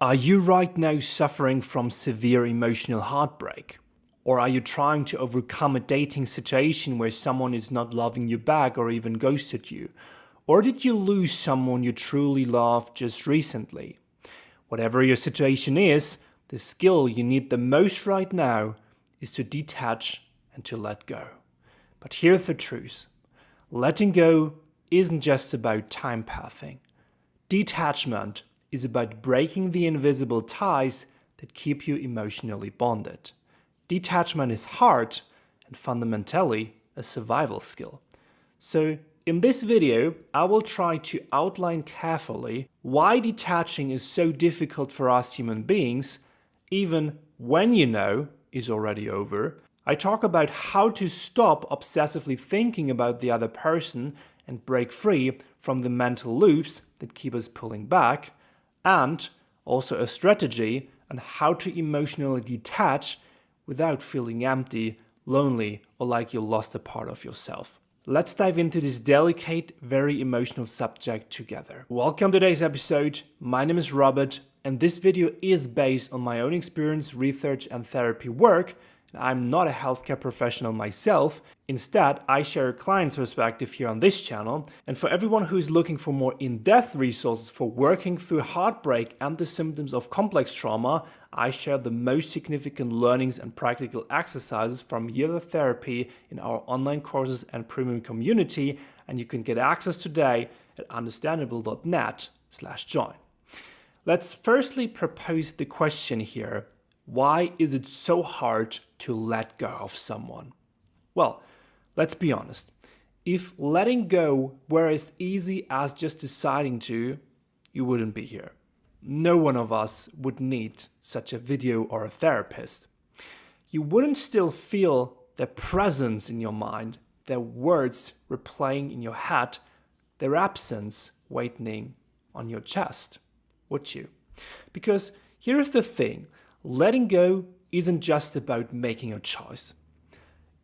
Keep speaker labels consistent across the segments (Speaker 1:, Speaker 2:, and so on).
Speaker 1: Are you right now suffering from severe emotional heartbreak? Or are you trying to overcome a dating situation where someone is not loving you back or even ghosted you? Or did you lose someone you truly loved just recently? Whatever your situation is, the skill you need the most right now is to detach and to let go. But here's the truth. Letting go isn't just about time passing. Detachment is about breaking the invisible ties that keep you emotionally bonded. Detachment is hard and fundamentally a survival skill. So in this video, I will try to outline carefully why detaching is so difficult for us human beings, even when you know is already over. I talk about how to stop obsessively thinking about the other person and break free from the mental loops that keep us pulling back, and also a strategy on how to emotionally detach without feeling empty, lonely, or like you lost a part of yourself. Let's dive into this delicate, very emotional subject together. Welcome to today's episode. My name is Robert, and this video is based on my own experience, research, and therapy work. I'm not a healthcare professional myself. Instead, I share a client's perspective here on this channel. And for everyone who is looking for more in-depth resources for working through heartbreak and the symptoms of complex trauma, I share the most significant learnings and practical exercises from years of therapy in our online courses and premium community. And you can get access today at understandable.net/join. Let's firstly propose the question here. Why is it so hard to let go of someone? Well, let's be honest. If letting go were as easy as just deciding to, you wouldn't be here. No one of us would need such a video or a therapist. You wouldn't still feel their presence in your mind, their words replaying in your head, their absence waiting on your chest, would you? Because here's the thing. Letting go isn't just about making a choice.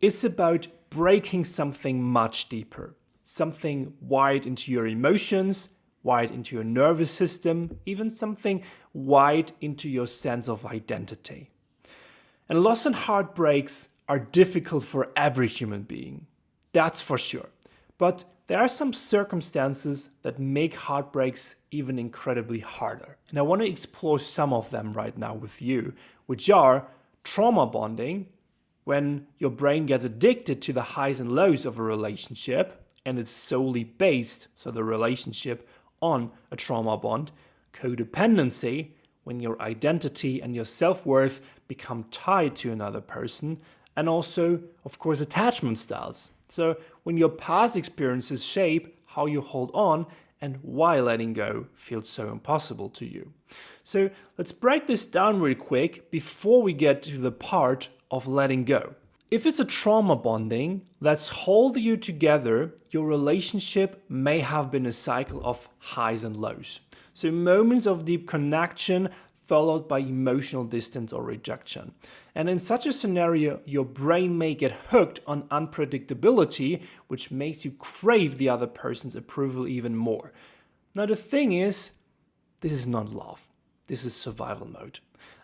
Speaker 1: It's about breaking something much deeper, something wired into your emotions, wired into your nervous system, even something wired into your sense of identity. And loss and heartbreaks are difficult for every human being. That's for sure. But there are some circumstances that make heartbreaks even incredibly harder. And I want to explore some of them right now with you, which are trauma bonding, when your brain gets addicted to the highs and lows of a relationship, and it's solely based, so the relationship, on a trauma bond. Codependency, when your identity and your self-worth become tied to another person. And also, of course, attachment styles. So when your past experiences shape how you hold on and why letting go feels so impossible to you. So let's break this down real quick before we get to the part of letting go. If it's a trauma bonding that's holding you together, your relationship may have been a cycle of highs and lows. So moments of deep connection followed by emotional distance or rejection. And in such a scenario, your brain may get hooked on unpredictability, which makes you crave the other person's approval even more. Now the thing is, this is not love. This is survival mode.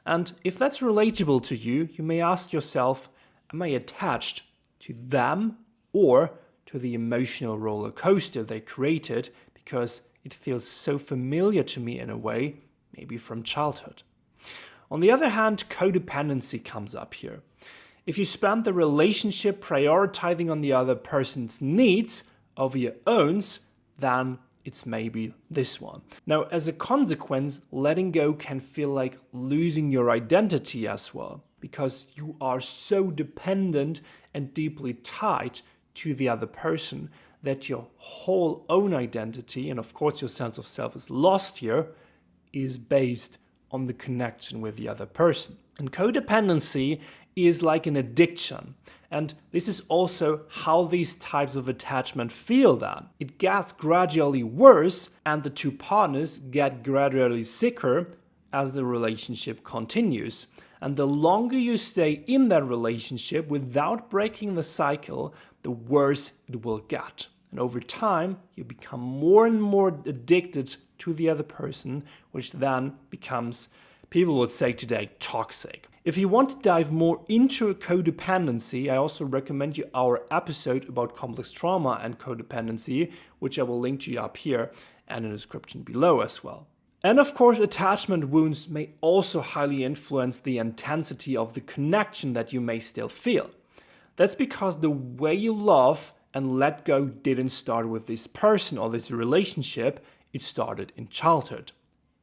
Speaker 1: And if that's relatable to you, you may ask yourself, am I attached to them or to the emotional roller coaster they created because it feels so familiar to me in a way, maybe from childhood? On the other hand, codependency comes up here. If you spend the relationship prioritizing on the other person's needs over your own, then it's maybe this one. Now, as a consequence, letting go can feel like losing your identity as well, because you are so dependent and deeply tied to the other person that your whole own identity, and of course your sense of self is lost here, is based on the connection with the other person. And codependency is like an addiction. And this is also how these types of attachment feel then. It gets gradually worse and the two partners get gradually sicker as the relationship continues. And the longer you stay in that relationship without breaking the cycle, the worse it will get. And over time, you become more and more addicted to the other person, which then becomes, people would say today, toxic. If you want to dive more into codependency, I also recommend you our episode about complex trauma and codependency, which I will link to you up here and in the description below as well. And of course, attachment wounds may also highly influence the intensity of the connection that you may still feel. That's because the way you love and let go didn't start with this person or this relationship, it started in childhood.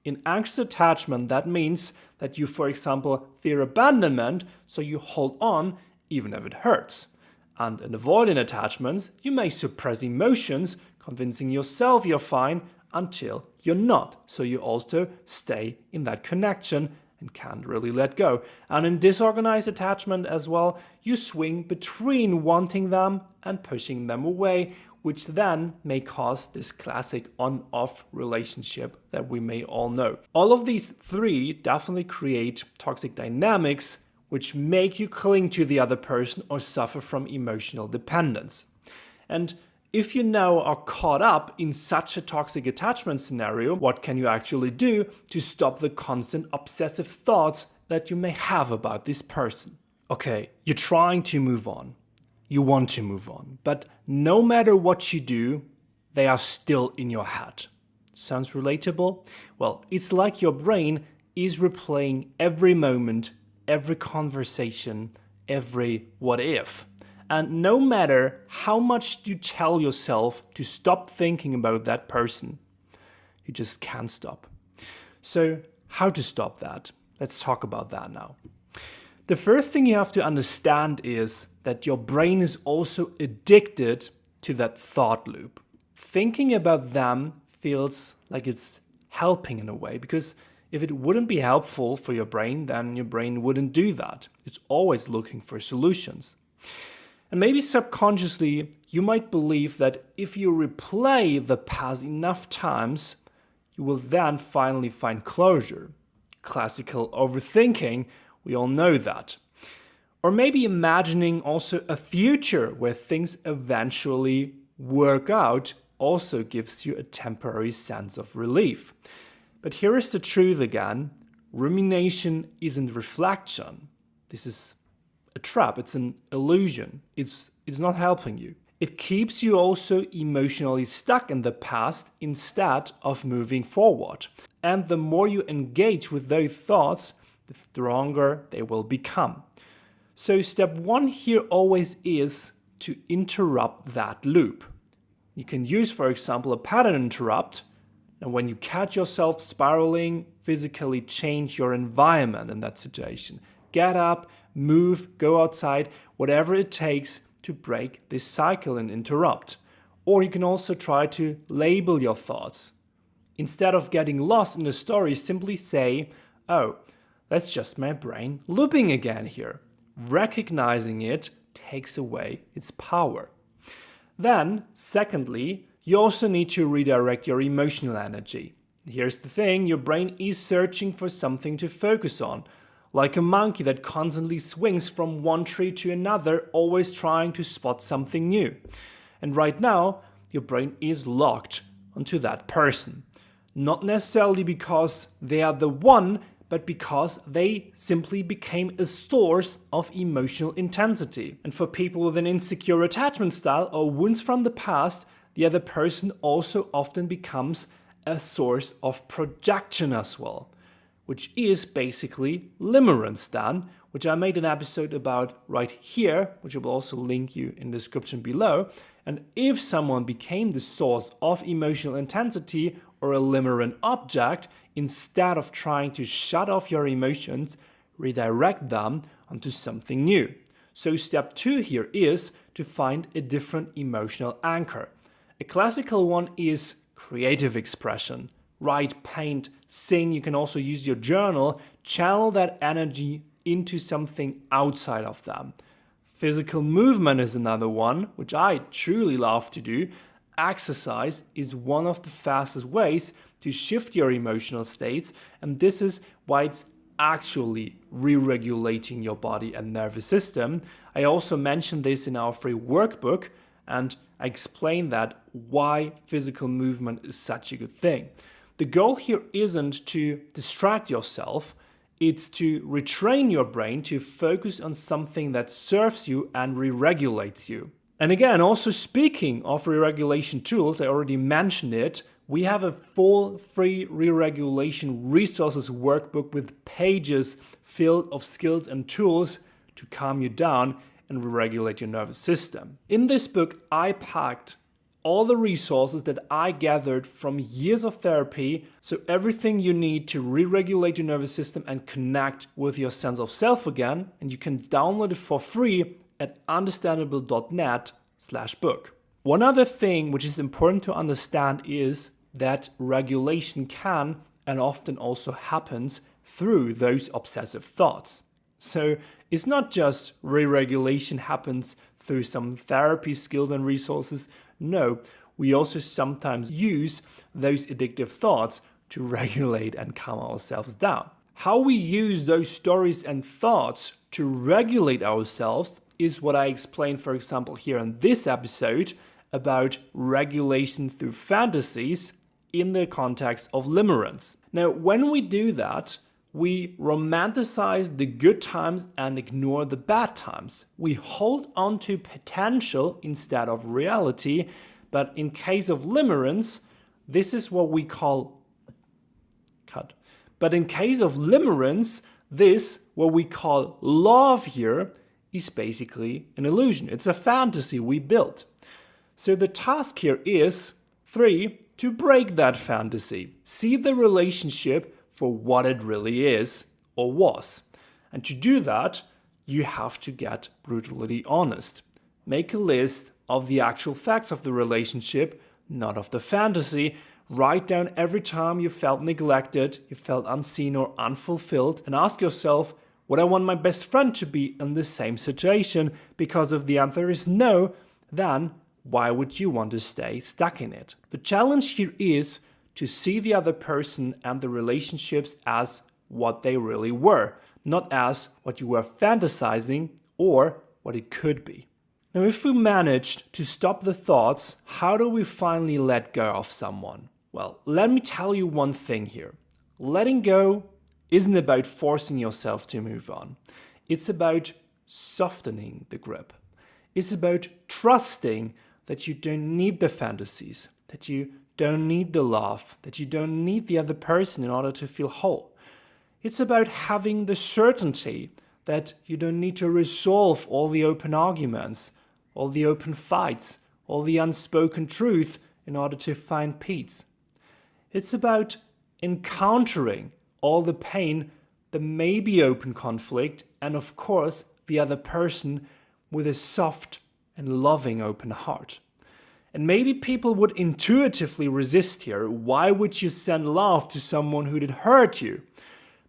Speaker 1: In anxious attachment, that means that you, for example, fear abandonment, so you hold on even if it hurts. And in avoidant attachments, you may suppress emotions, convincing yourself you're fine until you're not. So you also stay in that connection and can't really let go. And in disorganized attachment as well, you swing between wanting them and pushing them away, which then may cause this classic on-off relationship that we may all know. All of these three definitely create toxic dynamics which make you cling to the other person or suffer from emotional dependence. And if you now are caught up in such a toxic attachment scenario, what can you actually do to stop the constant obsessive thoughts that you may have about this person? Okay, you're trying to move on. You want to move on, but no matter what you do, they are still in your head. Sounds relatable? Well, it's like your brain is replaying every moment, every conversation, every what if. And no matter how much you tell yourself to stop thinking about that person, you just can't stop. So, how to stop that? Let's talk about that now. The first thing you have to understand is that your brain is also addicted to that thought loop. Thinking about them feels like it's helping in a way, because if it wouldn't be helpful for your brain, then your brain wouldn't do that. It's always looking for solutions. And maybe subconsciously, you might believe that if you replay the past enough times, you will then finally find closure. Classical overthinking, we all know that. Or maybe imagining also a future where things eventually work out also gives you a temporary sense of relief. But here is the truth again. Rumination isn't reflection. This is a trap. It's an illusion. It's not helping you. It keeps you also emotionally stuck in the past instead of moving forward. And the more you engage with those thoughts, the stronger they will become. So step one here always is to interrupt that loop. You can use, for example, a pattern interrupt. And when you catch yourself spiraling, physically change your environment in that situation. Get up, move, go outside, whatever it takes to break this cycle and interrupt. Or you can also try to label your thoughts. Instead of getting lost in the story, simply say, oh, that's just my brain looping again here. Recognizing it takes away its power. Then, secondly, you also need to redirect your emotional energy. Here's the thing, your brain is searching for something to focus on. Like a monkey that constantly swings from one tree to another, always trying to spot something new. And right now, your brain is locked onto that person. Not necessarily because they are the one, but because they simply became a source of emotional intensity. And for people with an insecure attachment style or wounds from the past, the other person also often becomes a source of projection as well, which is basically limerence then, which I made an episode about right here, which I will also link you in the description below. And if someone became the source of emotional intensity or a limerent object, instead of trying to shut off your emotions, redirect them onto something new. So step 2 here is to find a different emotional anchor. A classical one is creative expression. Write, paint, sing. You can also use your journal. Channel that energy into something outside of them. Physical movement is another one, which I truly love to do. Exercise is one of the fastest ways to shift your emotional states, and this is why it's actually re-regulating your body and nervous system. I also mentioned this in our free workbook, and I explain that why physical movement is such a good thing. The goal here isn't to distract yourself, it's to retrain your brain to focus on something that serves you and re-regulates you. And again, also speaking of re-regulation tools, I already mentioned it, we have a full free re-regulation resources workbook with pages filled of skills and tools to calm you down and re-regulate your nervous system. In this book, I packed all the resources that I gathered from years of therapy, so everything you need to re-regulate your nervous system and connect with your sense of self again, and you can download it for free at understandable.net/book. One other thing which is important to understand is that regulation can and often also happens through those obsessive thoughts. So it's not just re-regulation happens through some therapy skills and resources. No, we also sometimes use those addictive thoughts to regulate and calm ourselves down. How we use those stories and thoughts to regulate ourselves is what I explained, for example, here in this episode about regulation through fantasies in the context of limerence. Now, when we do that, we romanticize the good times and ignore the bad times. We hold on to potential instead of reality, but in case of limerence, this is what we call But in case of limerence, this, what we call love here, is basically an illusion. It's a fantasy we built. So the task here is 3, to break that fantasy. See the relationship for what it really is or was. And to do that, you have to get brutally honest. Make a list of the actual facts of the relationship, not of the fantasy. Write down every time you felt neglected, you felt unseen or unfulfilled, and ask yourself, would I want my best friend to be in the same situation? Because if the answer is no, then why would you want to stay stuck in it? The challenge here is to see the other person and the relationships as what they really were, not as what you were fantasizing or what it could be. Now, if we managed to stop the thoughts, how do we finally let go of someone? Well, let me tell you one thing here. Letting go isn't about forcing yourself to move on. It's about softening the grip. It's about trusting that you don't need the fantasies, that you don't need the love, that you don't need the other person in order to feel whole. It's about having the certainty that you don't need to resolve all the open arguments, all the open fights, all the unspoken truth in order to find peace. It's about encountering all the pain, the maybe open conflict, and of course, the other person with a soft and loving open heart. And maybe people would intuitively resist here. Why would you send love to someone who did hurt you?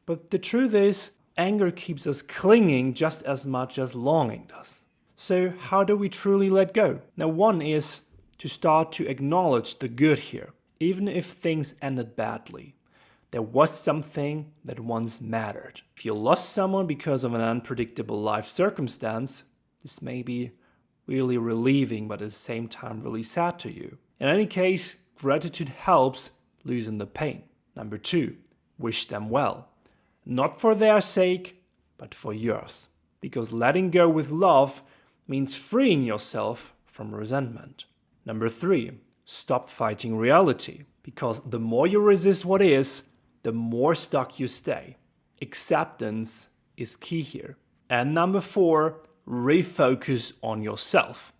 Speaker 1: But the truth is, anger keeps us clinging just as much as longing does. So how do we truly let go? Now, one is to start to acknowledge the good here. Even if things ended badly, there was something that once mattered. If you lost someone because of an unpredictable life circumstance, this may be really relieving, but at the same time really sad to you. In any case, gratitude helps loosen the pain. Number 2, wish them well. Not for their sake, but for yours. Because letting go with love means freeing yourself from resentment. Number 3, stop fighting reality. Because the more you resist what is, the more stuck you stay. Acceptance is key here. And number 4, refocus on yourself.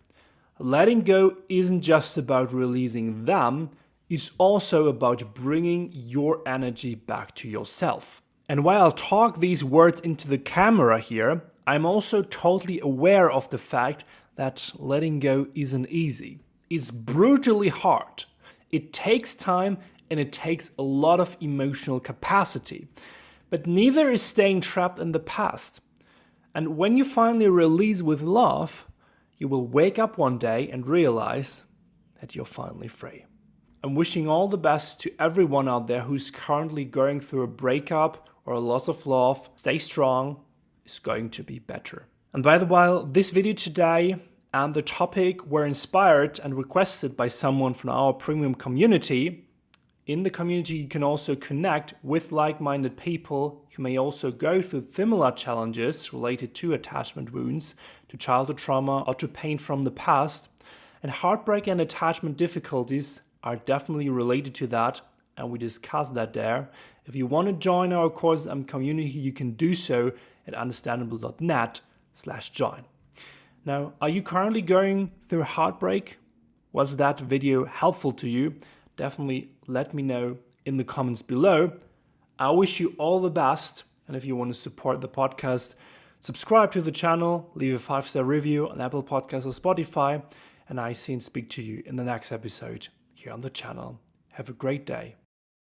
Speaker 1: Letting go isn't just about releasing them, it's also about bringing your energy back to yourself. And while I'll talk these words into the camera here, I'm also totally aware of the fact that letting go isn't easy. It's brutally hard. It takes time and it takes a lot of emotional capacity. But neither is staying trapped in the past. And when you finally release with love, you will wake up one day and realize that you're finally free. I'm wishing all the best to everyone out there who's currently going through a breakup or a loss of love. Stay strong, it's going to be better. And by the way, this video today and the topic were inspired and requested by someone from our premium community. In the community, you can also connect with like-minded people who may also go through similar challenges related to attachment wounds, to childhood trauma, or to pain from the past. And heartbreak and attachment difficulties are definitely related to that, and we discuss that there. If you want to join our course and community, you can do so at understandable.net/join. Now, are you currently going through heartbreak? Was that video helpful to you? Definitely let me know in the comments below. I wish you all the best. And if you want to support the podcast, subscribe to the channel, leave a 5-star review on Apple Podcasts or Spotify. And I see and speak to you in the next episode here on the channel. Have a great day.